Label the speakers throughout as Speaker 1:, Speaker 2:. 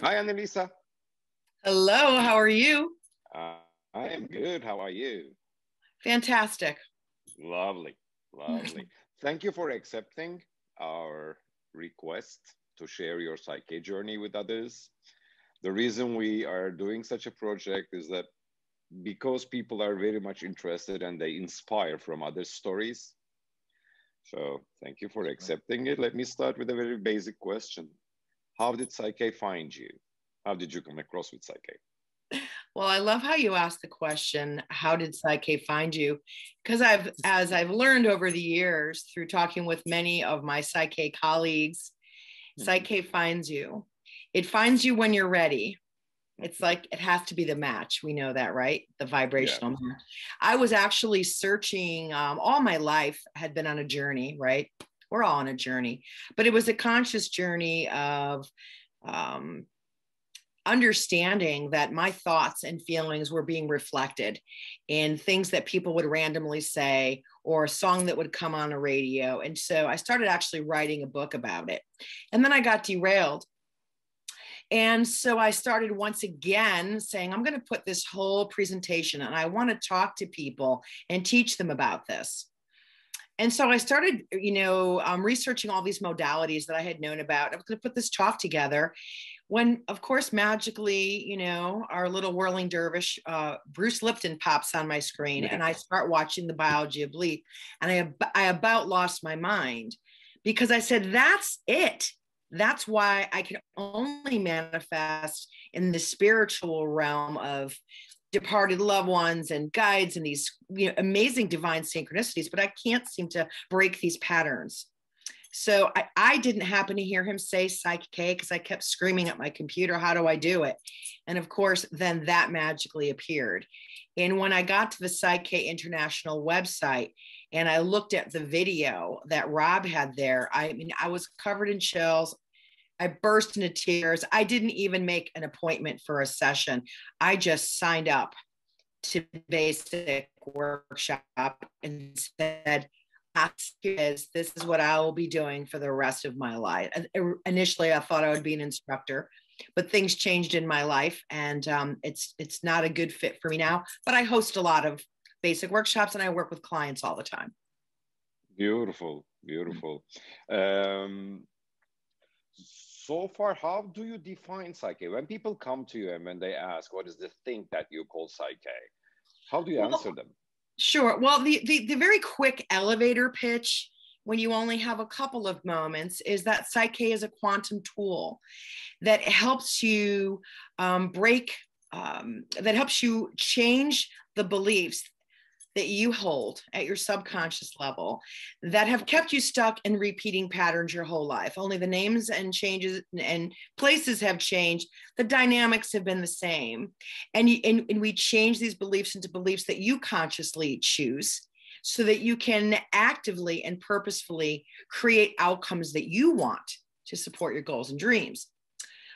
Speaker 1: Hi, Annalisa.
Speaker 2: Hello, how are you?
Speaker 1: I am good. How are you?
Speaker 2: Fantastic.
Speaker 1: Lovely, lovely. Thank you for accepting our request to share your psyche journey with others. The reason we are doing such a project is that because people are very much interested and they inspire from other stories. So thank you for accepting it. Let me start with a very basic question. How did Psyche find you? How did you come across with Psyche?
Speaker 2: Well, I love how you asked the question, how did Psyche find you? Because as I've learned over the years through talking with many of my Psyche colleagues, Psyche finds you. It finds you when you're ready. It's like it has to be the match. We know that, right? The vibrational match. I was actually searching all my life, had been on a journey, right? We're all on a journey, but it was a conscious journey of understanding that my thoughts and feelings were being reflected in things that people would randomly say or a song that would come on a radio. And so I started actually writing a book about it. And then I got derailed. And so I started once again saying, I'm going to put this whole presentation and I want to talk to people and teach them about this. And so I started, researching all these modalities that I had known about. I was going to put this talk together when, of course, magically, our little whirling dervish, Bruce Lipton, pops on my screen and I start watching the biology of belief. And I about lost my mind because I said, that's it. That's why I can only manifest in the spiritual realm of departed loved ones and guides and these amazing divine synchronicities, but I can't seem to break these patterns. So I didn't happen to hear him say PSYCH-K because I kept screaming at my computer, how do I do it? And of course, then that magically appeared. And when I got to the PSYCH-K International website and I looked at the video that Rob had there, I was covered in chills. I burst into tears. I didn't even make an appointment for a session. I just signed up to basic workshop and said, this is what I will be doing for the rest of my life. Initially, I thought I would be an instructor, but things changed in my life and it's not a good fit for me now, but I host a lot of basic workshops and I work with clients all the time.
Speaker 1: Beautiful, beautiful. So far, how do you define Psyche? When people come to you and when they ask, what is the thing that you call Psyche? How do you answer them?
Speaker 2: Sure. Well, the very quick elevator pitch when you only have a couple of moments is that Psyche is a quantum tool that helps you that helps you change the beliefs that you hold at your subconscious level that have kept you stuck in repeating patterns your whole life. Only the names and changes and places have changed. The dynamics have been the same. And we change these beliefs into beliefs that you consciously choose so that you can actively and purposefully create outcomes that you want to support your goals and dreams.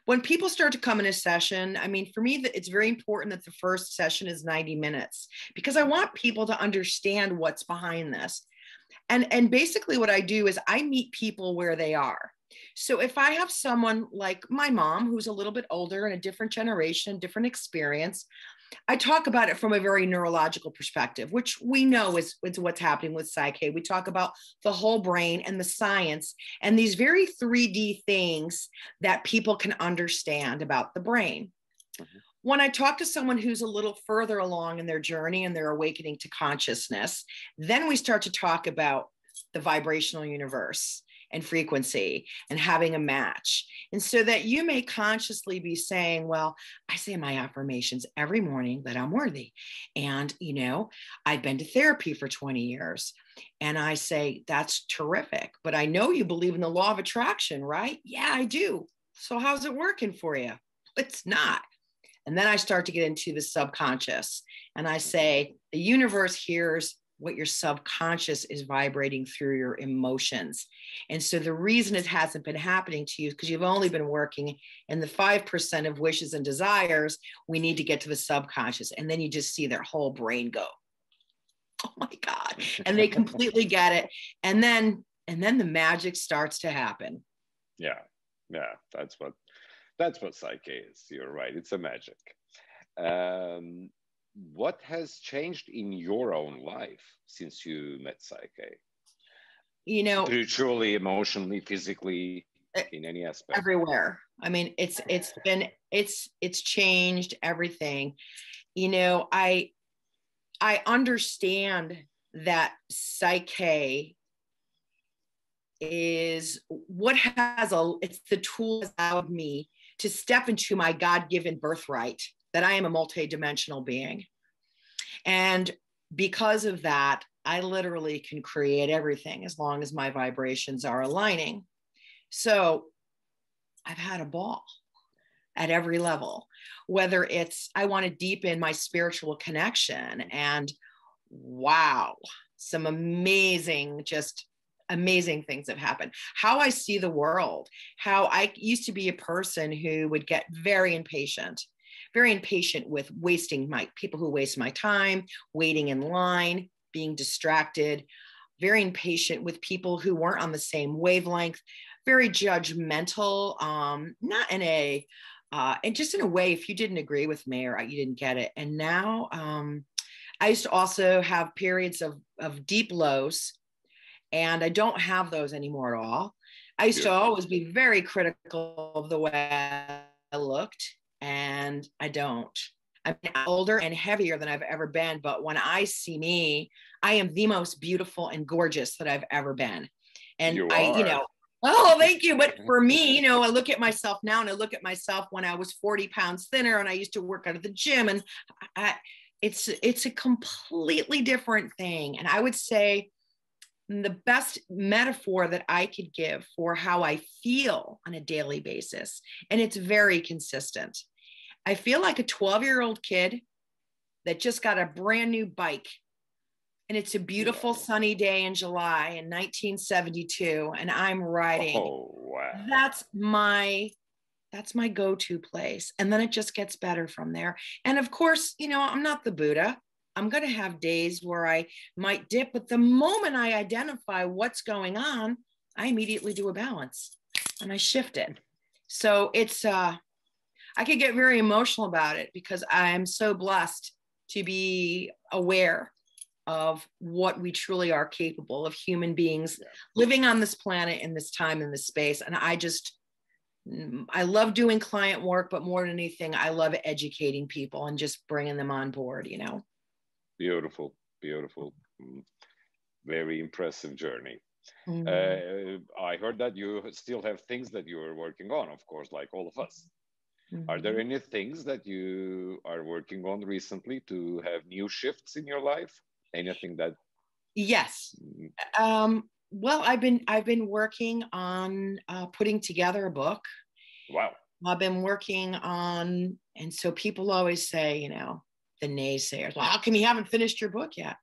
Speaker 2: When people start to come in a session, for me, it's very important that the first session is 90 minutes because I want people to understand what's behind this. And basically what I do is I meet people where they are. So if I have someone like my mom, who's a little bit older and a different generation, different experience, I talk about it from a very neurological perspective, which we know is what's happening with Psyche. We talk about the whole brain and the science and these very 3D things that people can understand about the brain. Mm-hmm. When I talk to someone who's a little further along in their journey and they're awakening to consciousness, then we start to talk about the vibrational universe and frequency and having a match. And so that you may consciously be saying, well, I say my affirmations every morning that I'm worthy. And, I've been to therapy for 20 years. And I say, that's terrific. But I know you believe in the law of attraction, right? Yeah, I do. So how's it working for you? It's not. And then I start to get into the subconscious. And I say, the universe hears what your subconscious is vibrating through your emotions. And so the reason it hasn't been happening to you is because you've only been working in the 5% of wishes and desires. We need to get to the subconscious. And then you just see their whole brain go, oh my God. And they completely get it. And then the magic starts to happen.
Speaker 1: Yeah. That's what Psyche is. You're right. It's a magic. Um, what has changed in your own life since you met Psyche?
Speaker 2: You know,
Speaker 1: Spiritually, emotionally, physically, in any aspect?
Speaker 2: everywhere. I mean, it's changed everything. You know, I understand that Psyche is what has it's the tool that allowed me to step into my God-given birthright, that I am a multidimensional being. And because of that, I literally can create everything as long as my vibrations are aligning. So I've had a ball at every level, whether it's I want to deepen my spiritual connection, and wow, some amazing, just amazing things have happened. How I see the world, how I used to be a person who would get very impatient with wasting my people who waste my time, waiting in line, being distracted, very impatient with people who weren't on the same wavelength, very judgmental, not in a, and just in a way, if you didn't agree with me or you didn't get it. And now I used to also have periods of deep lows, and I don't have those anymore at all. I used to always be very critical of the way I looked, and I don't. I'm older and heavier than I've ever been, but when I see me, I am the most beautiful and gorgeous that I've ever been. And
Speaker 1: You are.
Speaker 2: oh, thank you. But for me, I look at myself now, and I look at myself when I was 40 pounds thinner and I used to work out at the gym, and it's a completely different thing. And I would say the best metaphor that I could give for how I feel on a daily basis, and it's very consistent. I feel like a 12-year-old kid that just got a brand new bike, and it's a beautiful sunny day in July in 1972, and I'm riding.
Speaker 1: Oh, wow.
Speaker 2: That's my go-to place. And then it just gets better from there. And of course, I'm not the Buddha. I'm going to have days where I might dip, but the moment I identify what's going on, I immediately do a balance and I shift it. So it's, I could get very emotional about it because I'm so blessed to be aware of what we truly are capable of, human beings living on this planet in this time, in this space. And I love doing client work, but more than anything, I love educating people and just bringing them on board,
Speaker 1: Beautiful, beautiful. Very impressive journey. I heard that you still have things that you are working on, of course, like all of us. Are there any things that you are working on recently to have new shifts in your life? Anything that?
Speaker 2: Yes. Well, I've been working on putting together a book.
Speaker 1: Wow.
Speaker 2: I've been working on, and so people always say, the naysayers, well, how come you haven't finished your book yet?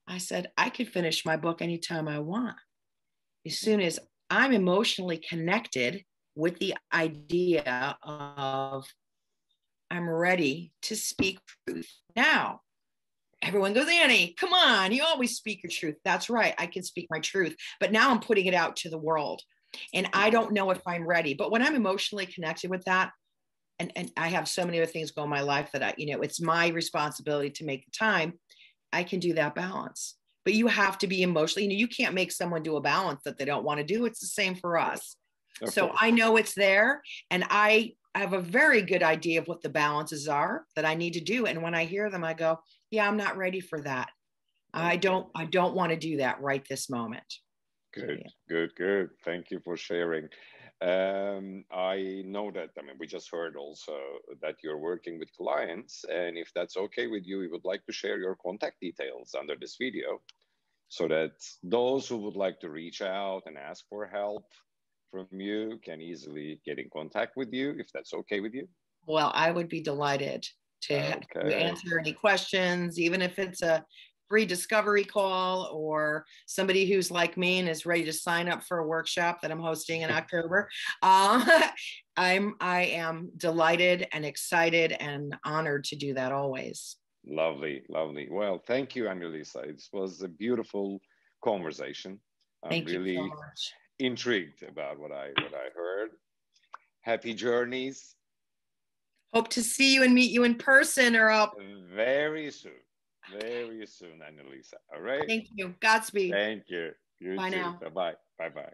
Speaker 2: I said, I could finish my book anytime I want. As soon as I'm emotionally connected with the idea of I'm ready to speak truth. Now, everyone goes, Annie, come on, you always speak your truth. That's right, I can speak my truth, but now I'm putting it out to the world. And I don't know if I'm ready, but when I'm emotionally connected with that, and I have so many other things going in my life that it's my responsibility to make the time, I can do that balance. But you have to be emotionally, you can't make someone do a balance that they don't want to do. It's the same for us. So I know it's there, and I have a very good idea of what the balances are that I need to do. And when I hear them, I go, yeah, I'm not ready for that. I don't want to do that right this moment.
Speaker 1: Good, good. Thank you for sharing. I know that, we just heard also that you're working with clients, and if that's okay with you, we would like to share your contact details under this video so that those who would like to reach out and ask for help from you can easily get in contact with you, if that's okay with you.
Speaker 2: Well, I would be delighted to answer any questions, even if it's a free discovery call or somebody who's like me and is ready to sign up for a workshop that I'm hosting in October. I am delighted and excited and honored to do that always.
Speaker 1: Lovely, lovely. Well, thank you, Annalisa. It was a beautiful conversation. I'm
Speaker 2: Thank
Speaker 1: really
Speaker 2: you so much.
Speaker 1: Intrigued about what I heard. Happy journeys.
Speaker 2: Hope to see you and meet you in person or up.
Speaker 1: Very soon. Very soon, Annalisa. All right.
Speaker 2: Thank you. Godspeed.
Speaker 1: Thank you. You
Speaker 2: Bye
Speaker 1: too.
Speaker 2: now.
Speaker 1: Bye-bye. Bye-bye.